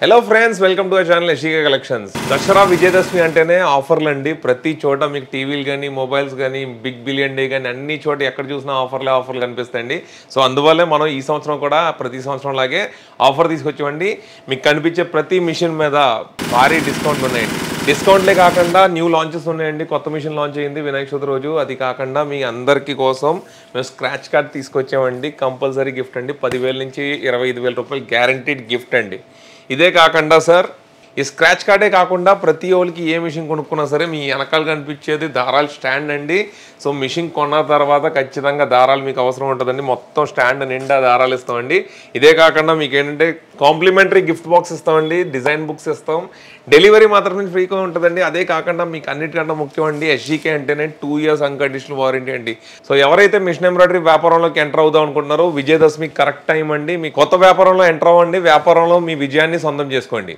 Hello friends, welcome to our channel Yashika collections. Dasara Vijayadashami అంటేనే ఆఫర్లు అండి. ప్రతి చోట మీకు టీవీలు కానీ మొబైల్స్ కానీ బిగ్ బిలియన్ డే కానీ అన్ని చోట ఎక్కడ చూసినా ఆఫర్లు కనిపిస్తాయండి. సో అందువల్లే మనం ఈ సంవత్సరం కూడా ప్రతి సంవత్సరం లాగే ఆఫర్ తీసుకొచ్చామండి. మీకు కనిపించే ప్రతి మిషన్ మీద భారీ డిస్కౌంట్ ఉన్నాయండి. డిస్కౌంట్లే కాకుండా న్యూ లాంచెస్ ఉన్నాయండి. కొత్త మిషన్ లాంచ్ అయ్యింది వినాయక చవితి రోజు. అది కాకుండా మీ అందరికీ కోసం మేము స్క్రాచ్ కార్డ్ తీసుకొచ్చామండి. కంపల్సరీ గిఫ్ట్ అండి. 10,000 నుంచి 25,000 రూపాయలు గ్యారంటీడ్ గిఫ్ట్ అండి. ఇదే కాకుండా సార్, ఈ స్క్రాచ్ కార్డే కాకుండా ప్రతి ఒక్కరికి ఏ మిషన్ కొనుక్కున్నా సరే మీ వెనకాల కనిపించేది దారాలు స్టాండ్ అండి. సో మిషన్ కొన్న తర్వాత ఖచ్చితంగా దారాలు మీకు అవసరం ఉంటుందండి. మొత్తం స్టాండ్ నిండా దారాలు ఇస్తామండి. ఇదే కాకుండా మీకు ఏంటంటే కాంప్లిమెంటరీ గిఫ్ట్ బాక్స్ ఇస్తామండి, డిజైన్ బుక్స్ ఇస్తాం, డెలివరీ మాత్రమే ఫ్రీగా ఉంటుందండి. అదే కాకుండా మీకు అన్నిటికంటే ముఖ్యం అండి, ఎస్జీకే అంటేనే 2 years అన్కండిషనల్ వారంటీ అండి. సో ఎవరైతే మిషన్ ఎంబ్రాయిడరీ వ్యాపారంలోకి ఎంటర్ అవుదాం అనుకుంటున్నారో విజయదశమి కరెక్ట్ టైం అండి. మీ కొత్త వ్యాపారంలో ఎంటర్ అవ్వండి. వ్యాపారంలో మీ విజయాన్ని సొంతం చేసుకోండి.